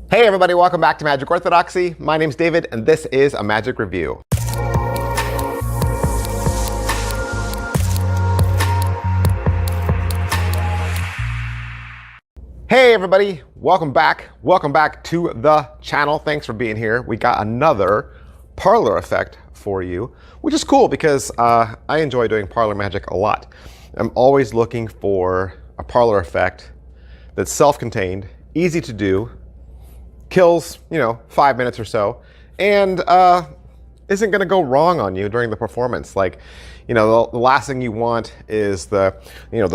Hey everybody, welcome back to Magic Orthodoxy. My name's David and this is a Magic Review. Hey everybody, welcome back. Welcome back to the channel. Thanks for being here. We got another parlor effect for you, which is cool because I enjoy doing parlor magic a lot. I'm always looking for a parlor effect that's self-contained, easy to do, kills, 5 minutes or so, and isn't going to go wrong on you during the performance. Like, the last thing you want is the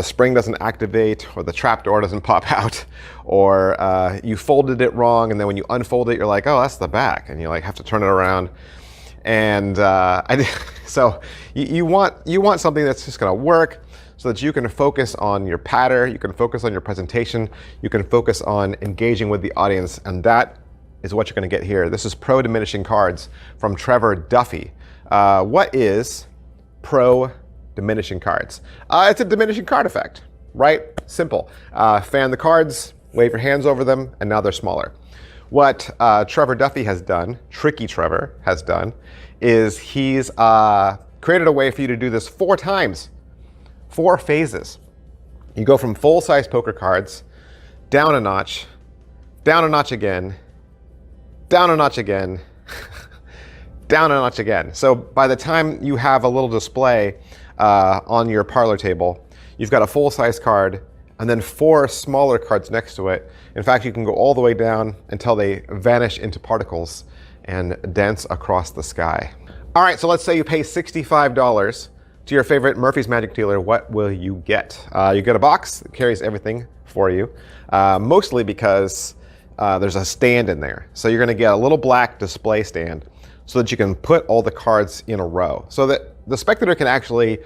spring doesn't activate, or the trapdoor doesn't pop out, or you folded it wrong, and then when you unfold it, you're like, oh, that's the back, and you have to turn it around. And so you want something that's just going to work, so that you can focus on your pattern, you can focus on your presentation, you can focus on engaging with the audience, and that is what you're going to get here. This is Pro Diminishing Cards from Trevor Duffy. What is Pro Diminishing Cards? It's a diminishing card effect, right? Simple. Fan the cards, wave your hands over them, and now they're smaller. What Trevor Duffy has done, Tricky Trevor has done, is he's created a way for you to do this 4 times. 4 phases. You go from full-size poker cards, down a notch again, down a notch again, down a notch again. So by the time you have a little display on your parlor table, you've got a full-size card and then 4 smaller cards next to it. In fact, you can go all the way down until they vanish into particles and dance across the sky. All right, so let's say you pay $65 to your favorite Murphy's Magic dealer. What will you get? You get a box that carries everything for you, mostly because there's a stand in there. So you're gonna get a little black display stand so that you can put all the cards in a row, so that the spectator can actually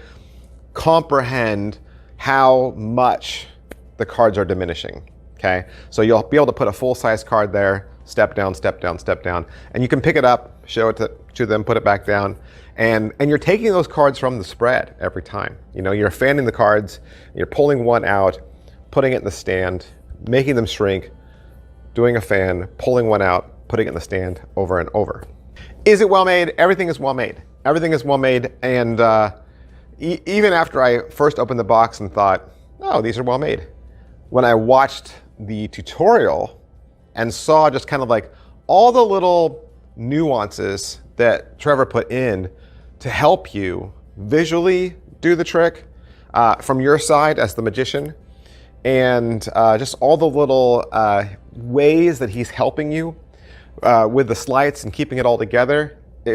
comprehend how much the cards are diminishing, okay? So you'll be able to put a full-size card there, step down, step down, step down, and you can pick it up, show it to them, put it back down, and you're taking those cards from the spread every time. You're fanning the cards, you're pulling one out, putting it in the stand, making them shrink, doing a fan, pulling one out, putting it in the stand over and over. Is it well made? Everything is well made. Everything is well made, and even after I first opened the box and thought, oh, these are well made, when I watched the tutorial and saw just kind of like all the little nuances that Trevor put in to help you visually do the trick from your side as the magician, and just all the little ways that he's helping you with the sleights and keeping it all together, it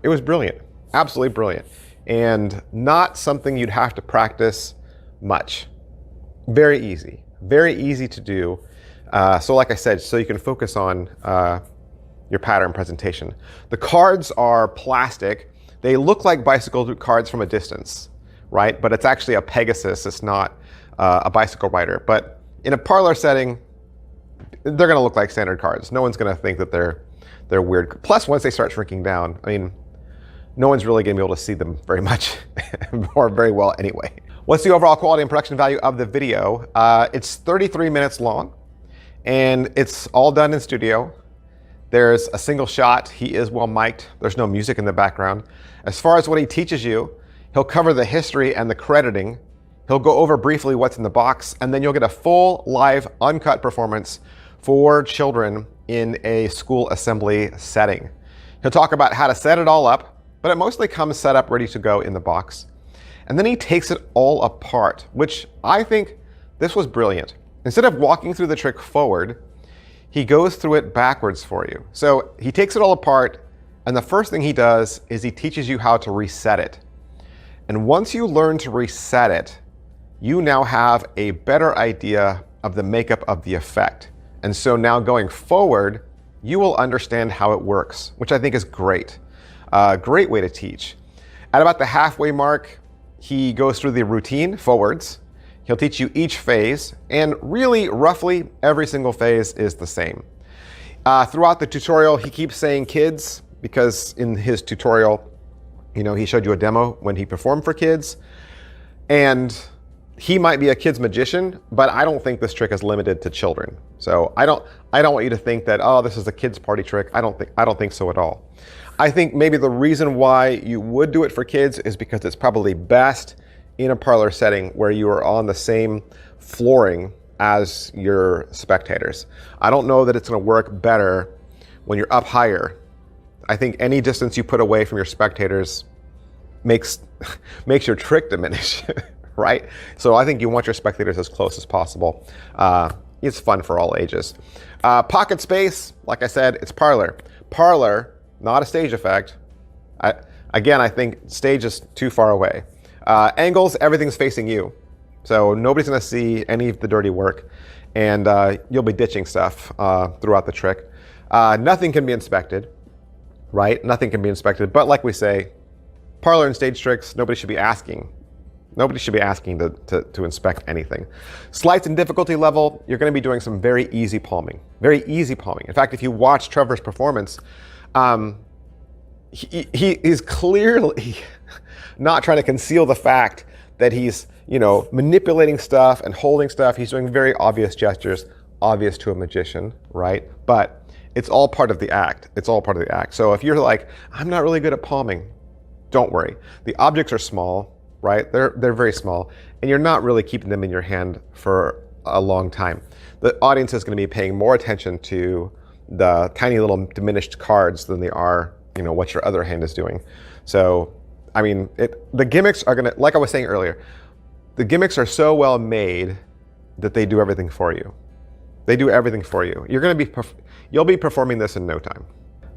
was brilliant, absolutely brilliant, and not something you'd have to practice much. Very easy to do. So like I said, so you can focus on your pattern presentation. The cards are plastic. They look like bicycle cards from a distance, right? But it's actually a Pegasus. It's not a bicycle rider. But in a parlor setting, they're going to look like standard cards. No one's going to think that they're weird. Plus, once they start shrinking down, no one's really going to be able to see them very much or very well anyway. What's the overall quality and production value of the video? It's 33 minutes long, and it's all done in studio. There's a single shot. He is well mic'd. There's no music in the background. As far as what he teaches you, he'll cover the history and the crediting. He'll go over briefly what's in the box, and then you'll get a full, live, uncut performance for children in a school assembly setting. He'll talk about how to set it all up, but it mostly comes set up ready to go in the box. And then he takes it all apart, which I think this was brilliant. Instead of walking through the trick forward, he goes through it backwards for you. So he takes it all apart, and the first thing he does is he teaches you how to reset it. And once you learn to reset it, you now have a better idea of the makeup of the effect. And so now going forward, you will understand how it works, which I think is great. Great way to teach. At about the halfway mark, he goes through the routine forwards. He'll teach you each phase, and really, roughly, every single phase is the same. Throughout the tutorial, he keeps saying kids, because in his tutorial, he showed you a demo when he performed for kids. And he might be a kid's magician, but I don't think this trick is limited to children. So I don't want you to think that, oh, this is a kid's party trick. I don't think so at all. I think maybe the reason why you would do it for kids is because it's probably best in a parlor setting where you are on the same flooring as your spectators. I don't know that it's going to work better when you're up higher. I think any distance you put away from your spectators makes your trick diminish, right? So I think you want your spectators as close as possible. It's fun for all ages. Pocket space, like I said, it's parlor. Parlor, not a stage effect. Again, I think stage is too far away. Angles, everything's facing you. So nobody's gonna see any of the dirty work, and you'll be ditching stuff throughout the trick. Nothing can be inspected, right? Nothing can be inspected, but like we say, parlor and stage tricks, nobody should be asking. Nobody should be asking to inspect anything. Slights in difficulty level, you're gonna be doing some very easy palming. Very easy palming. In fact, if you watch Trevor's performance, he is clearly not trying to conceal the fact that he's, manipulating stuff and holding stuff. He's doing very obvious gestures, obvious to a magician, right? But it's all part of the act. It's all part of the act. So if you're like, I'm not really good at palming, don't worry. The objects are small, right? They're very small, and you're not really keeping them in your hand for a long time. The audience is going to be paying more attention to the tiny little diminished cards than they are, what your other hand is doing. So, I mean, the gimmicks are going to, like I was saying earlier, the gimmicks are so well made that they do everything for you. They do everything for you. You'll be performing this in no time.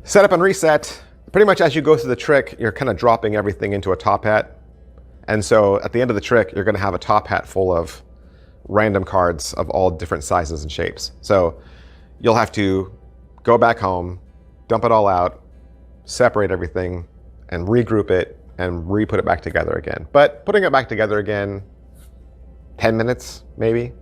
Setup and reset. Pretty much as you go through the trick, you're kind of dropping everything into a top hat. And so at the end of the trick, you're going to have a top hat full of random cards of all different sizes and shapes. So you'll have to go back home, dump it all out, separate everything, and regroup it and re-put it back together again. But putting it back together again, 10 minutes maybe.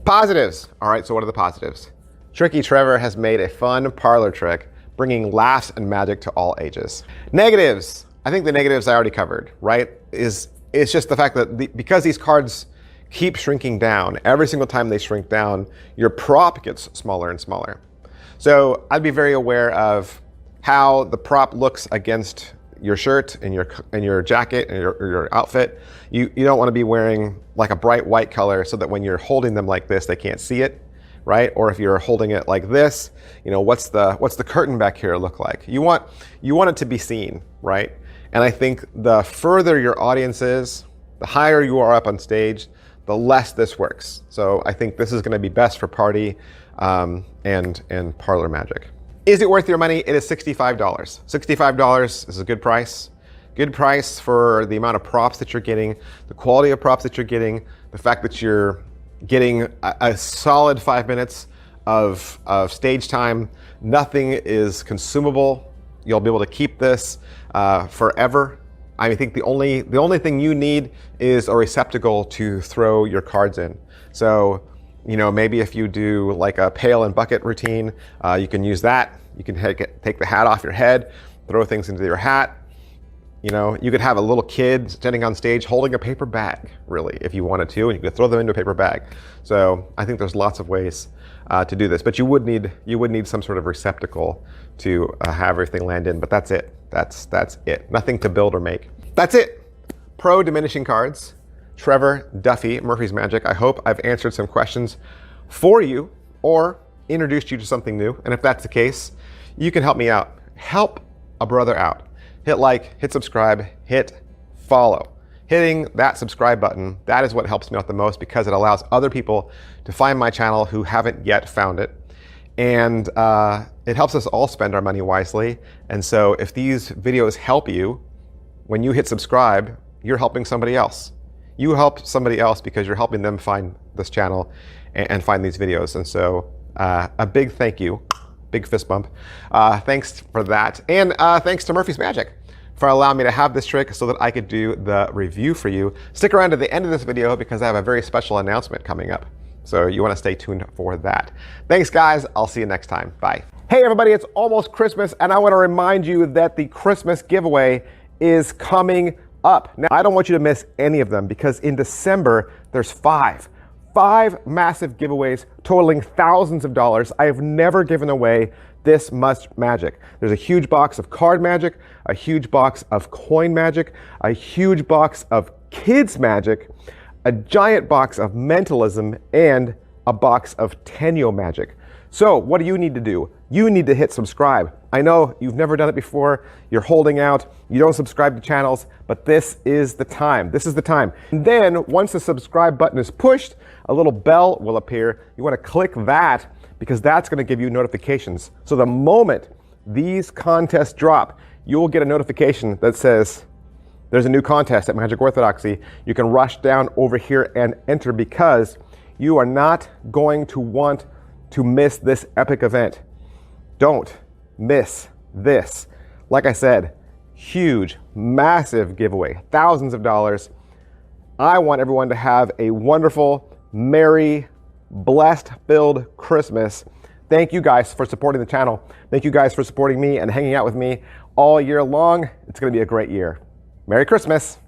Positives. All right, so what are the positives? Tricky Trevor has made a fun parlor trick, bringing laughs and magic to all ages. Negatives. I think the negatives I already covered, right? It's just the fact that because these cards keep shrinking down, every single time they shrink down, your prop gets smaller and smaller. So I'd be very aware of how the prop looks against your shirt and your jacket and your outfit. You don't want to be wearing like a bright white color so that when you're holding them like this, they can't see it, right? Or if you're holding it like this, what's the curtain back here look like? You want it to be seen, right? And I think the further your audience is, the higher you are up on stage, the less this works. So I think this is going to be best for party and parlor magic. Is it worth your money? It is $65. $65 is a good price. Good price for the amount of props that you're getting, the quality of props that you're getting, the fact that you're getting a solid 5 minutes of stage time. Nothing is consumable. You'll be able to keep this forever. I think the only thing you need is a receptacle to throw your cards in. So, maybe if you do like a pail and bucket routine, you can use that. You can take the hat off your head, throw things into your hat. You could have a little kid standing on stage holding a paper bag, really, if you wanted to, and you could throw them into a paper bag. So I think there's lots of ways to do this, but you would need some sort of receptacle to have everything land in. But that's it. That's it. Nothing to build or make. That's it. Pro diminishing cards. Trevor, Duffy, Murphy's Magic. I hope I've answered some questions for you or introduced you to something new. And if that's the case, you can help me out. Help a brother out. Hit like, hit subscribe, hit follow. Hitting that subscribe button, that is what helps me out the most because it allows other people to find my channel who haven't yet found it. And it helps us all spend our money wisely. And so if these videos help you, when you hit subscribe, you're helping somebody else. You help somebody else because you're helping them find this channel and find these videos. And so a big thank you, big fist bump. Thanks for that. And thanks to Murphy's Magic for allowing me to have this trick so that I could do the review for you. Stick around to the end of this video because I have a very special announcement coming up. So you want to stay tuned for that. Thanks, guys. I'll see you next time. Bye. Hey, everybody. It's almost Christmas, and I want to remind you that the Christmas giveaway is coming up. Now, I don't want you to miss any of them because in December, there's five 5 massive giveaways totaling thousands of dollars. I have never given away this much magic. There's a huge box of card magic, a huge box of coin magic, a huge box of kids magic, a giant box of mentalism, and a box of Tenyo magic. So what do you need to do? You need to hit subscribe. I know you've never done it before, you're holding out, you don't subscribe to channels, but this is the time. This is the time. And then once the subscribe button is pushed, a little bell will appear. You want to click that because that's going to give you notifications. So the moment these contests drop, you will get a notification that says there's a new contest at Magic Orthodoxy. You can rush down over here and enter because you are not going to want to miss this epic event. Don't miss this. Like I said, huge, massive giveaway, thousands of dollars. I want everyone to have a wonderful, merry, blessed-filled Christmas. Thank you guys for supporting the channel. Thank you guys for supporting me and hanging out with me all year long. It's going to be a great year. Merry Christmas.